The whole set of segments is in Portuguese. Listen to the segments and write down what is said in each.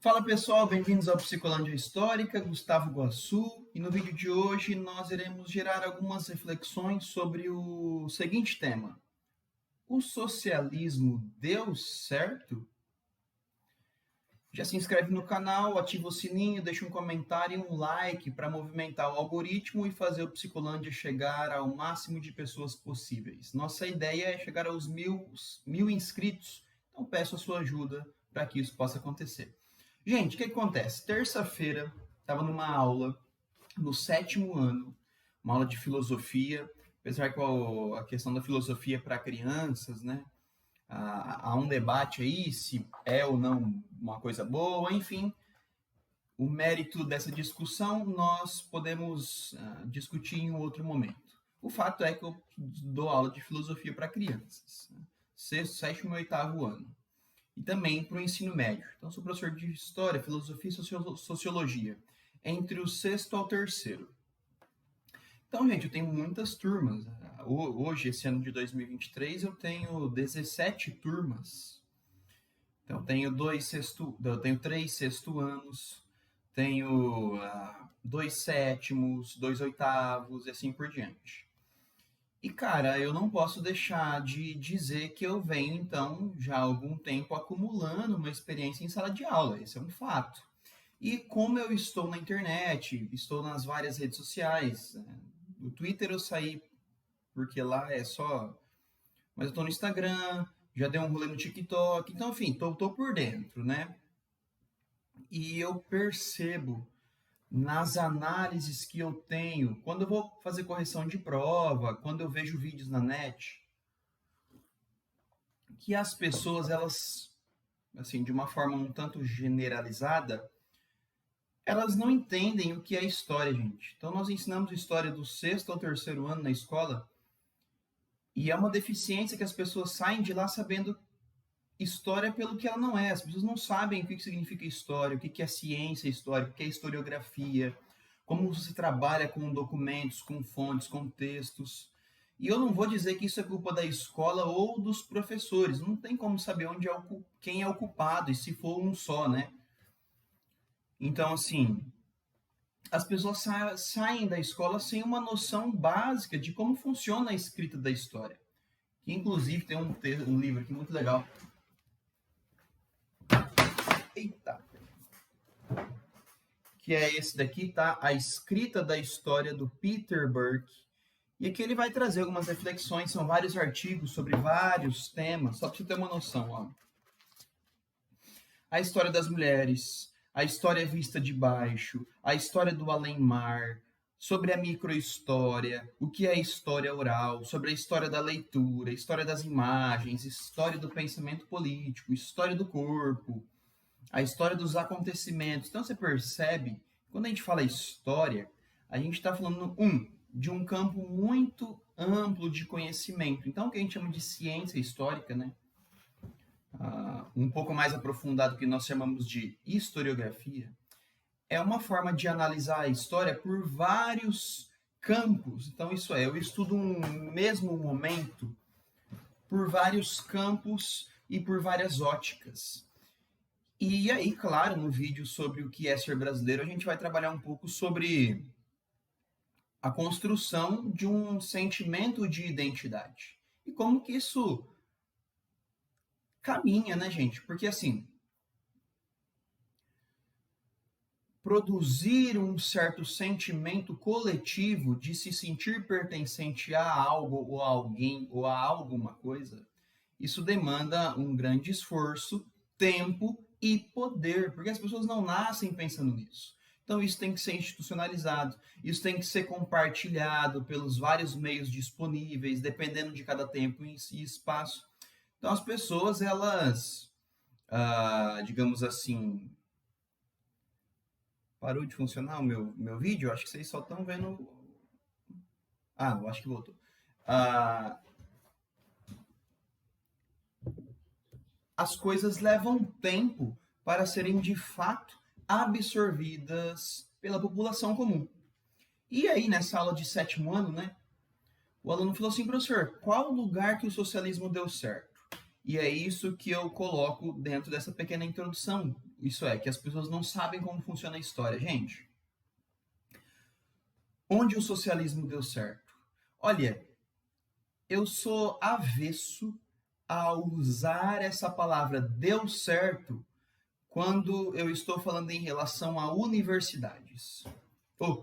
Fala pessoal, bem-vindos ao Psicolândia Histórica, Gustavo Guassu, e no vídeo de hoje nós iremos gerar algumas reflexões sobre o seguinte tema: o socialismo deu certo? Já se inscreve no canal, ativa o sininho, deixa um comentário e um like para movimentar o algoritmo e fazer o Psicolândia chegar ao máximo de pessoas possíveis. Nossa ideia é chegar aos mil inscritos, então peço a sua ajuda para que isso possa acontecer. Gente, o que acontece? Terça-feira, estava numa aula no 7º ano, uma aula de filosofia, apesar que a questão da filosofia para crianças, né? Há um debate aí se é ou não uma coisa boa, enfim. O mérito dessa discussão nós podemos discutir em um outro momento. O fato é que eu dou aula de filosofia para crianças, né? 6º, 7º e 8º ano. E também para o ensino médio. Então, sou professor de História, Filosofia e Sociologia, entre o 6º ao 3º. Então, gente, eu tenho muitas turmas. Hoje, esse ano de 2023, eu tenho 17 turmas. Então, eu tenho 3 sexto anos, tenho 2 sétimos, 2 oitavos e assim por diante. E, cara, eu não posso deixar de dizer que eu venho, então, já há algum tempo acumulando uma experiência em sala de aula. Esse é um fato. E como eu estou na internet, estou nas várias redes sociais. No Twitter eu saí porque lá é só... Mas eu estou no Instagram, já dei um rolê no TikTok. Então, enfim, tô por dentro, né? E eu percebo nas análises que eu tenho, quando eu vou fazer correção de prova, quando eu vejo vídeos na net, que as pessoas, elas, assim, de uma forma um tanto generalizada, elas não entendem o que é história, gente. Então, nós ensinamos história do 6º ao 3º ano na escola, e é uma deficiência que as pessoas saem de lá sabendo história pelo que ela não é. As pessoas não sabem o que significa história, o que é ciência histórica, o que é historiografia, como você trabalha com documentos, com fontes, com textos. E eu não vou dizer que isso é culpa da escola ou dos professores. Não tem como saber quem é o culpado, e se for um só, né? Então, assim, as pessoas saem da escola sem uma noção básica de como funciona a escrita da história. Que, inclusive, tem um livro aqui muito legal. Eita! Que é esse daqui, tá? A Escrita da História, do Peter Burke. E aqui ele vai trazer algumas reflexões, são vários artigos sobre vários temas, só para você ter uma noção, ó. A história das mulheres, a história vista de baixo, a história do além-mar, sobre a microhistória, o que é história oral, sobre a história da leitura, história das imagens, história do pensamento político, história do corpo, a história dos acontecimentos. Então você percebe, quando a gente fala história, a gente está falando, de um campo muito amplo de conhecimento. Então, o que a gente chama de ciência histórica, né? Um pouco mais aprofundado, que nós chamamos de historiografia, é uma forma de analisar a história por vários campos. Então, isso é, eu estudo um mesmo momento por vários campos e por várias óticas. E aí, claro, no vídeo sobre o que é ser brasileiro, a gente vai trabalhar um pouco sobre a construção de um sentimento de identidade. E como que isso caminha, né, gente? Porque, assim, produzir um certo sentimento coletivo de se sentir pertencente a algo ou a alguém ou a alguma coisa, isso demanda um grande esforço, tempo e poder, porque as pessoas não nascem pensando nisso. Então isso tem que ser institucionalizado, isso tem que ser compartilhado pelos vários meios disponíveis, dependendo de cada tempo e espaço. Então as pessoas, elas, digamos assim... Parou de funcionar o meu vídeo? Acho que vocês só estão vendo... eu acho que voltou. As coisas levam tempo para serem, de fato, absorvidas pela população comum. E aí, nessa aula de 7º ano, né, o aluno falou assim: professor, qual lugar que o socialismo deu certo? E é isso que eu coloco dentro dessa pequena introdução. isso é, que as pessoas não sabem como funciona a história. Gente, onde o socialismo deu certo? Olha, eu sou avesso a usar essa palavra deu certo quando eu estou falando em relação a universidades.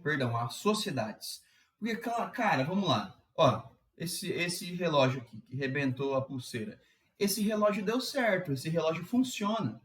Perdão, a sociedades. Porque, cara, vamos lá. Ó, esse relógio aqui, que rebentou a pulseira. Esse relógio deu certo, esse relógio funciona.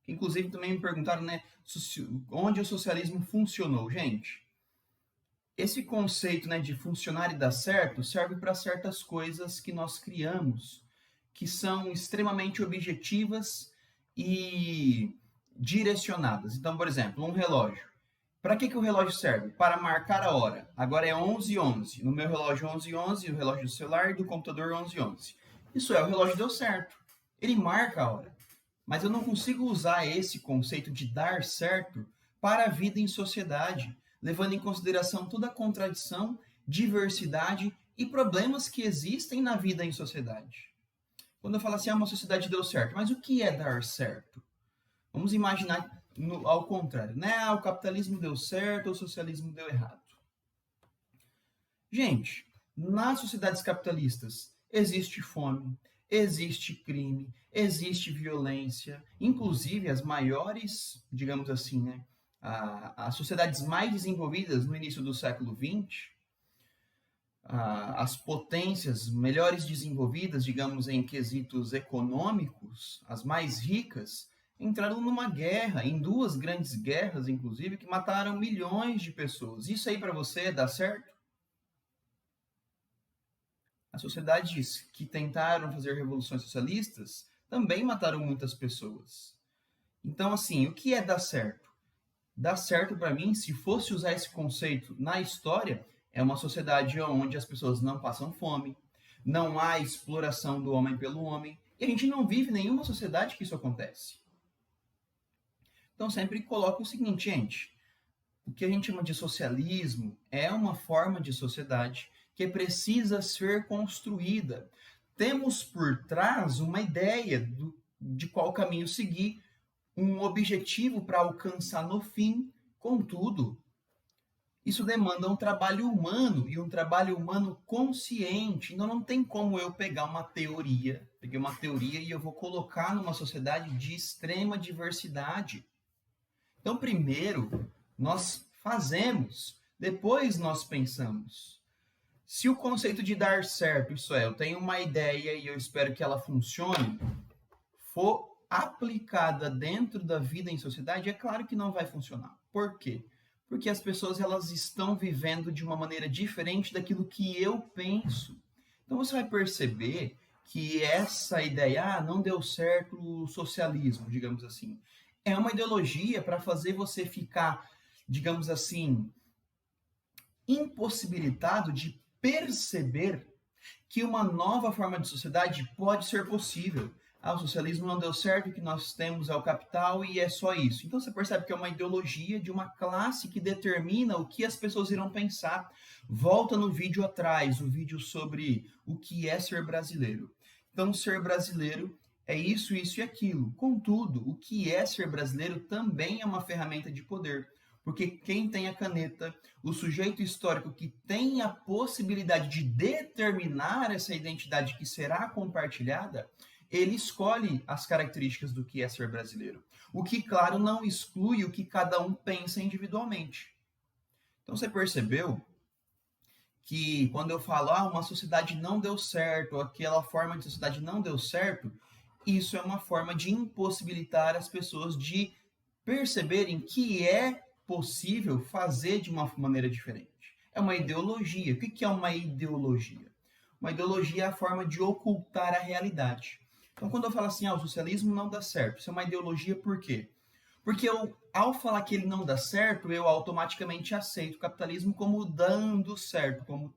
Inclusive, também me perguntaram, né, onde o socialismo funcionou. Gente, esse conceito, né, de funcionar e dar certo serve para certas coisas que nós criamos, que são extremamente objetivas e direcionadas. Então, por exemplo, um relógio. Para que o relógio serve? Para marcar a hora. Agora é 11h11. No meu relógio 11h11, o relógio do celular e do computador 11h11. Isso é, o relógio deu certo. Ele marca a hora. Mas eu não consigo usar esse conceito de dar certo para a vida em sociedade, levando em consideração toda a contradição, diversidade e problemas que existem na vida em sociedade. Quando eu falo assim, uma sociedade deu certo, mas o que é dar certo? Vamos imaginar ao contrário, né? O capitalismo deu certo, o socialismo deu errado. Gente, nas sociedades capitalistas existe fome, existe crime, existe violência, inclusive as maiores, digamos assim, né? As sociedades mais desenvolvidas no início do século XX, as potências melhores desenvolvidas, digamos, em quesitos econômicos, as mais ricas, entraram numa guerra, em duas grandes guerras, inclusive, que mataram milhões de pessoas. Isso aí para você dá certo? As sociedades que tentaram fazer revoluções socialistas também mataram muitas pessoas. Então, assim, o que é dar certo? Dar certo para mim, se fosse usar esse conceito na história, é uma sociedade onde as pessoas não passam fome, não há exploração do homem pelo homem, e a gente não vive nenhuma sociedade que isso acontece. Então sempre coloca o seguinte, gente, o que a gente chama de socialismo é uma forma de sociedade que precisa ser construída. Temos por trás uma ideia de qual caminho seguir, um objetivo para alcançar no fim, contudo, isso demanda um trabalho humano e um trabalho humano consciente. Então não tem como eu pegar peguei uma teoria e eu vou colocar numa sociedade de extrema diversidade. Então, primeiro, nós fazemos, depois nós pensamos. Se o conceito de dar certo, isso é, eu tenho uma ideia e eu espero que ela funcione, for aplicada dentro da vida em sociedade, é claro que não vai funcionar. Por quê? Porque as pessoas elas estão vivendo de uma maneira diferente daquilo que eu penso. Então você vai perceber que essa ideia, não deu certo o socialismo, digamos assim, é uma ideologia para fazer você ficar, digamos assim, impossibilitado de perceber que uma nova forma de sociedade pode ser possível. O socialismo não deu certo, o que nós temos é o capital e é só isso. Então você percebe que é uma ideologia de uma classe que determina o que as pessoas irão pensar. Volta no vídeo atrás, o vídeo sobre o que é ser brasileiro. Então, ser brasileiro é isso, isso e aquilo. Contudo, o que é ser brasileiro também é uma ferramenta de poder. Porque quem tem a caneta, o sujeito histórico que tem a possibilidade de determinar essa identidade que será compartilhada, ele escolhe as características do que é ser brasileiro. O que, claro, não exclui o que cada um pensa individualmente. Então você percebeu que quando eu falo, uma sociedade não deu certo, aquela forma de sociedade não deu certo, isso é uma forma de impossibilitar as pessoas de perceberem que é possível fazer de uma maneira diferente. É uma ideologia. O que é uma ideologia? Uma ideologia é a forma de ocultar a realidade. Então, quando eu falo assim, o socialismo não dá certo, isso é uma ideologia por quê? Porque ao falar que ele não dá certo, eu automaticamente aceito o capitalismo como dando certo, como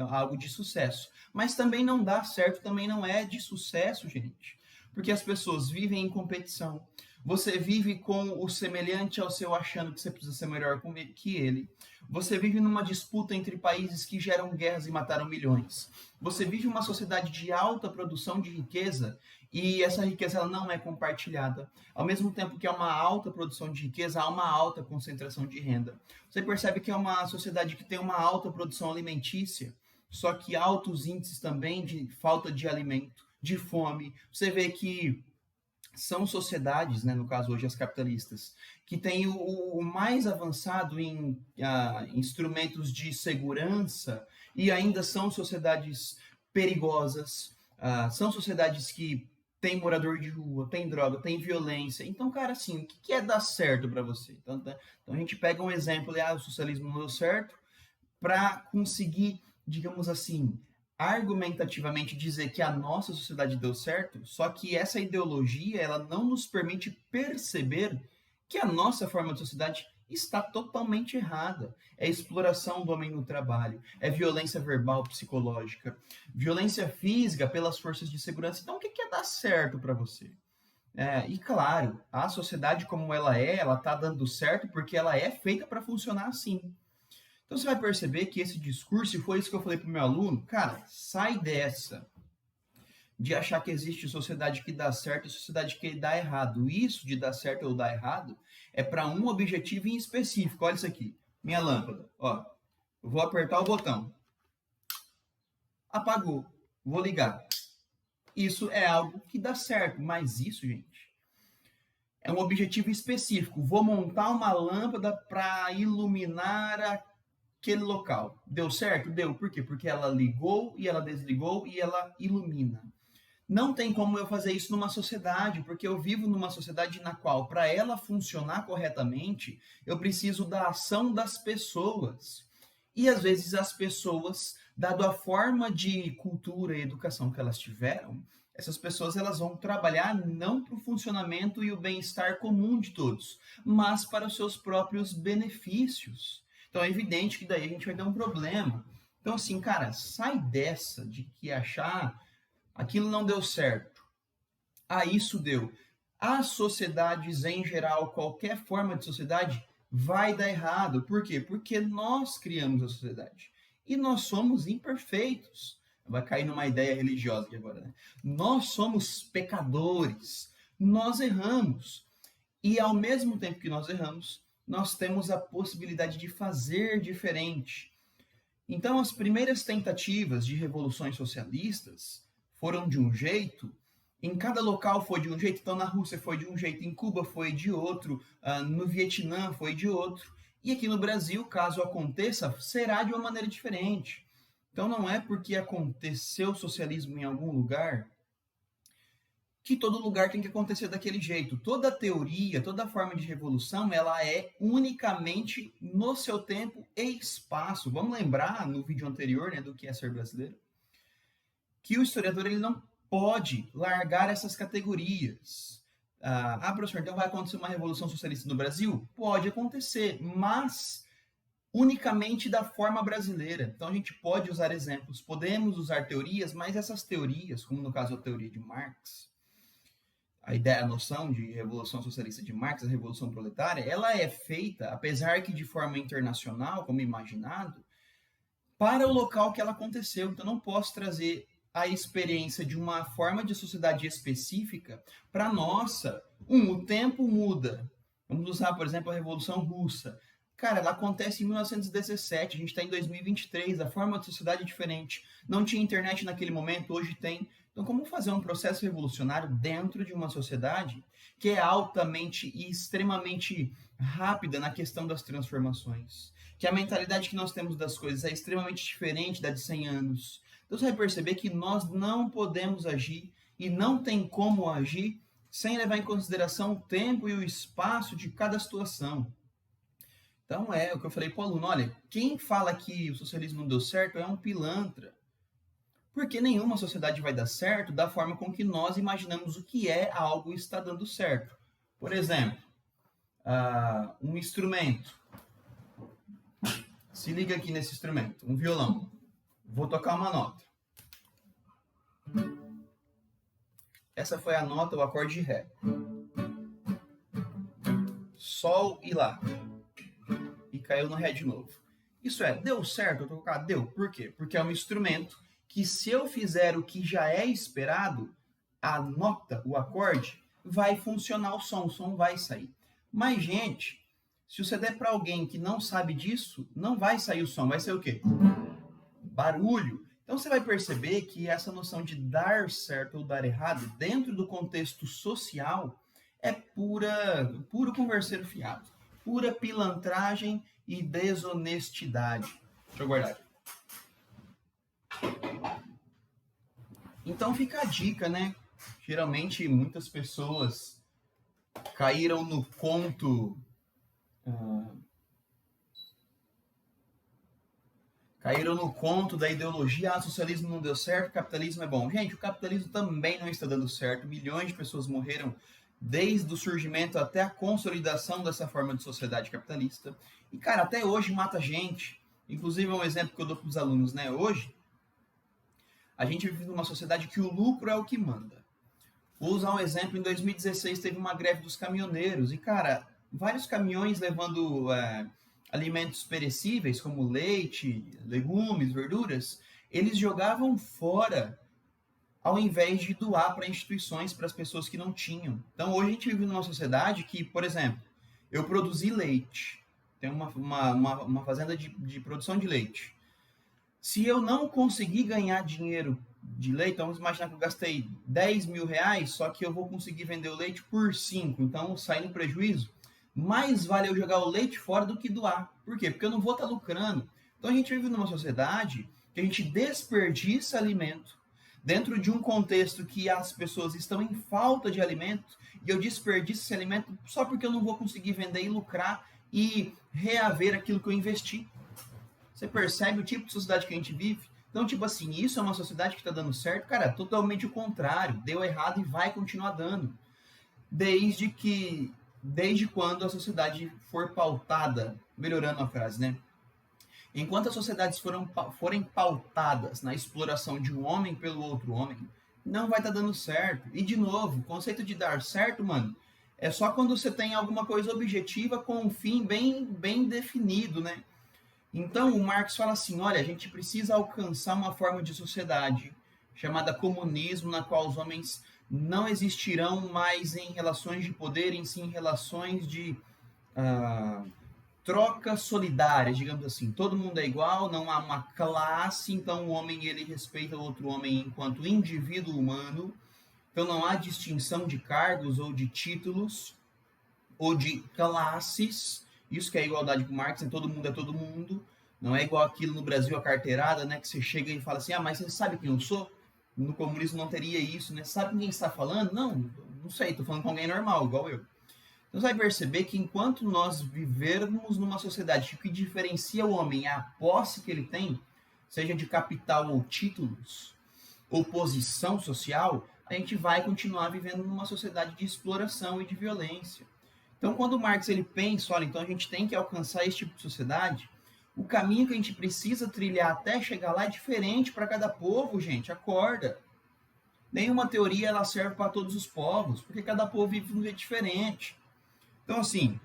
algo de sucesso. Mas também não dá certo, também não é de sucesso, gente. Porque as pessoas vivem em competição. Você vive com o semelhante ao seu achando que você precisa ser melhor que ele. Você vive numa disputa entre países que geram guerras e mataram milhões. Você vive uma sociedade de alta produção de riqueza e essa riqueza ela não é compartilhada. Ao mesmo tempo que há uma alta produção de riqueza, há uma alta concentração de renda. Você percebe que é uma sociedade que tem uma alta produção alimentícia, só que altos índices também de falta de alimento, de fome. Você vê que são sociedades, né, no caso hoje as capitalistas, que têm o mais avançado em instrumentos de segurança e ainda são sociedades perigosas, são sociedades que tem morador de rua, tem droga, tem violência. Então, cara, assim, o que é dar certo para você? Então, a gente pega um exemplo, o socialismo não deu certo, para conseguir, digamos assim, argumentativamente dizer que a nossa sociedade deu certo, só que essa ideologia ela não nos permite perceber que a nossa forma de sociedade está totalmente errada. É exploração do homem no trabalho, é violência verbal, psicológica, violência física pelas forças de segurança. Então, o que é dar certo para você? E claro, a sociedade como ela está dando certo porque ela é feita para funcionar assim. Então você vai perceber que esse discurso, e foi isso que eu falei para o meu aluno, cara, sai dessa de achar que existe sociedade que dá certo e sociedade que dá errado. Isso de dar certo ou dar errado é para um objetivo em específico. Olha isso aqui, minha lâmpada. Ó, eu vou apertar o botão. Apagou. Vou ligar. Isso é algo que dá certo, mas isso, gente, é um objetivo específico. Vou montar uma lâmpada para iluminar aquele local. Deu certo? Deu. Por quê? Porque ela ligou e ela desligou e ela ilumina. Não tem como eu fazer isso numa sociedade, porque eu vivo numa sociedade na qual, para ela funcionar corretamente, eu preciso da ação das pessoas. E às vezes as pessoas, dado a forma de cultura e educação que elas tiveram, essas pessoas elas vão trabalhar não para o funcionamento e o bem-estar comum de todos, mas para os seus próprios benefícios. Então é evidente que daí a gente vai ter um problema. Então assim, cara, sai dessa de que achar aquilo não deu certo. Isso deu. As sociedades em geral, qualquer forma de sociedade, vai dar errado. Por quê? Porque nós criamos a sociedade. E nós somos imperfeitos. Vai cair numa ideia religiosa aqui agora, né? Nós somos pecadores. Nós erramos. E ao mesmo tempo que nós erramos, nós temos a possibilidade de fazer diferente. Então, as primeiras tentativas de revoluções socialistas foram de um jeito, em cada local foi de um jeito, então na Rússia foi de um jeito, em Cuba foi de outro, no Vietnã foi de outro, e aqui no Brasil, caso aconteça, será de uma maneira diferente. Então não é porque aconteceu socialismo em algum lugar que todo lugar tem que acontecer daquele jeito. Toda teoria, toda forma de revolução, ela é unicamente no seu tempo e espaço. Vamos lembrar no vídeo anterior, né, do que é ser brasileiro, que o historiador ele não pode largar essas categorias. Professor, então vai acontecer uma revolução socialista no Brasil? Pode acontecer, mas unicamente da forma brasileira. Então a gente pode usar exemplos, podemos usar teorias, mas essas teorias, como no caso a teoria de Marx, a noção de revolução socialista de Marx, a revolução proletária, ela é feita, apesar que de forma internacional, como imaginado, para o local que ela aconteceu. Então não posso trazer a experiência de uma forma de sociedade específica para a nossa. O tempo muda. Vamos usar, por exemplo, a Revolução Russa. Cara, ela acontece em 1917, a gente está em 2023, a forma de sociedade é diferente. Não tinha internet naquele momento, hoje tem. Então, como fazer um processo revolucionário dentro de uma sociedade que é altamente e extremamente rápida na questão das transformações? Que a mentalidade que nós temos das coisas é extremamente diferente da de 100 anos. Então, você vai perceber que nós não podemos agir e não tem como agir sem levar em consideração o tempo e o espaço de cada situação. Então, é o que eu falei para o aluno, olha, quem fala que o socialismo não deu certo é um pilantra. Porque nenhuma sociedade vai dar certo da forma com que nós imaginamos o que é algo está dando certo. Por exemplo, um instrumento. Se liga aqui nesse instrumento, um violão. Vou tocar uma nota. Essa foi a nota, o acorde de Ré. Sol e Lá. E caiu no Ré de novo. Isso deu certo eu tocar? Deu. Por quê? Porque é um instrumento que se eu fizer o que já é esperado, a nota, o acorde, vai funcionar o som vai sair. Mas, gente, se você der para alguém que não sabe disso, não vai sair o som, vai ser o quê? Barulho. Então você vai perceber que essa noção de dar certo ou dar errado, dentro do contexto social, é puro converseiro fiado, pura pilantragem e desonestidade. Deixa eu guardar aqui. Então fica a dica, né? Geralmente muitas pessoas caíram no conto. Caíram no conto da ideologia, o socialismo não deu certo, o capitalismo é bom. Gente, o capitalismo também não está dando certo. Milhões de pessoas morreram desde o surgimento até a consolidação dessa forma de sociedade capitalista. E, cara, até hoje mata gente. Inclusive, é um exemplo que eu dou para os alunos, né? Hoje, a gente vive numa sociedade que o lucro é o que manda. Vou usar um exemplo, em 2016 teve uma greve dos caminhoneiros. E, cara, vários caminhões levando alimentos perecíveis, como leite, legumes, verduras, eles jogavam fora ao invés de doar para instituições, para as pessoas que não tinham. Então, hoje a gente vive numa sociedade que, por exemplo, eu produzi leite, tem uma fazenda de produção de leite. Se eu não conseguir ganhar dinheiro de leite, então vamos imaginar que eu gastei 10 mil reais, só que eu vou conseguir vender o leite por 5, então sai no prejuízo. Mais vale eu jogar o leite fora do que doar. Por quê? Porque eu não vou estar lucrando. Então a gente vive numa sociedade que a gente desperdiça alimento dentro de um contexto que as pessoas estão em falta de alimento e eu desperdiço esse alimento só porque eu não vou conseguir vender e lucrar e reaver aquilo que eu investi. Você percebe o tipo de sociedade que a gente vive? Então, tipo assim, isso é uma sociedade que está dando certo? Cara, é totalmente o contrário. Deu errado e vai continuar dando. Desde quando a sociedade for pautada, melhorando a frase, né? Enquanto as sociedades forem pautadas na exploração de um homem pelo outro homem, não vai estar dando certo. E, de novo, o conceito de dar certo, mano, é só quando você tem alguma coisa objetiva com um fim bem definido, né? Então, o Marx fala assim, olha, a gente precisa alcançar uma forma de sociedade chamada comunismo, na qual os homens não existirão mais em relações de poder, em si em relações de troca solidária, digamos assim. Todo mundo é igual, não há uma classe, então o homem ele respeita o outro homem enquanto indivíduo humano. Então não há distinção de cargos ou de títulos ou de classes. Isso que é a igualdade com Marx, todo mundo é todo mundo. Não é igual aquilo no Brasil, a carteirada, né? Que você chega e fala assim, mas você sabe quem eu sou? No comunismo não teria isso, né? Sabe com quem está falando? Não sei, estou falando com alguém normal, igual eu. Então você vai perceber que enquanto nós vivermos numa sociedade que o que diferencia o homem é a posse que ele tem, seja de capital ou títulos, ou posição social, a gente vai continuar vivendo numa sociedade de exploração e de violência. Então quando o Marx ele pensa, olha, então a gente tem que alcançar esse tipo de sociedade, o caminho que a gente precisa trilhar até chegar lá é diferente para cada povo, gente, acorda. Nenhuma teoria ela serve para todos os povos, porque cada povo vive de um jeito diferente. Então, assim,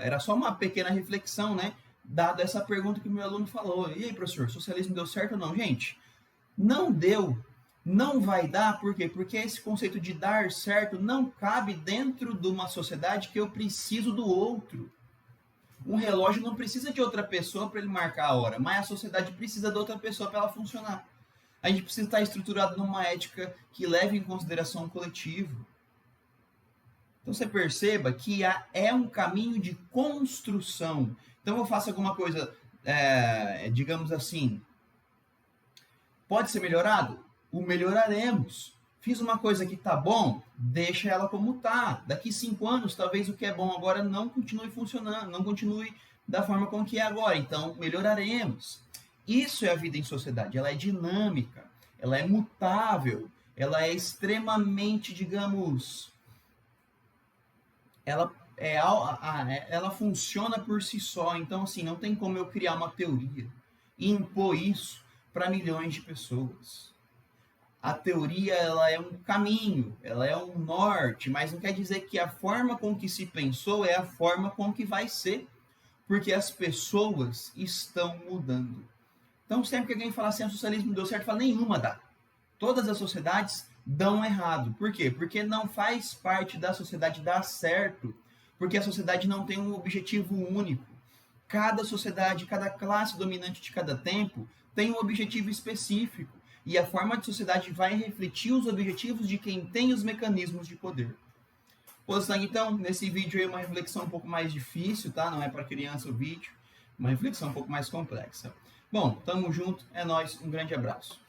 era só uma pequena reflexão, né? Dada essa pergunta que o meu aluno falou. E aí, professor, socialismo deu certo ou não? Gente, não deu, não vai dar, por quê? Porque esse conceito de dar certo não cabe dentro de uma sociedade que eu preciso do outro. Um relógio não precisa de outra pessoa para ele marcar a hora, mas a sociedade precisa de outra pessoa para ela funcionar. A gente precisa estar estruturado numa ética que leve em consideração o coletivo. Então você perceba que é um caminho de construção. Então eu faço alguma coisa, digamos assim, pode ser melhorado? O melhoraremos. Fiz uma coisa que tá bom, deixa ela como tá. Daqui 5 anos, talvez o que é bom agora não continue funcionando, não continue da forma como que é agora. Então melhoraremos. Isso é a vida em sociedade. Ela é dinâmica, ela é mutável, ela é extremamente, digamos, ela funciona por si só. Então, assim, não tem como eu criar uma teoria e impor isso para milhões de pessoas. A teoria ela é um caminho, ela é um norte, mas não quer dizer que a forma com que se pensou é a forma com que vai ser, porque as pessoas estão mudando. Então, sempre que alguém fala assim, o socialismo deu certo, fala, nenhuma dá. Todas as sociedades dão errado. Por quê? Porque não faz parte da sociedade dar certo, porque a sociedade não tem um objetivo único. Cada sociedade, cada classe dominante de cada tempo tem um objetivo específico. E a forma de sociedade vai refletir os objetivos de quem tem os mecanismos de poder. Pô, Sangue, então, nesse vídeo aí uma reflexão um pouco mais difícil, tá? Não é para criança o vídeo, uma reflexão um pouco mais complexa. Bom, tamo junto, é nóis, um grande abraço.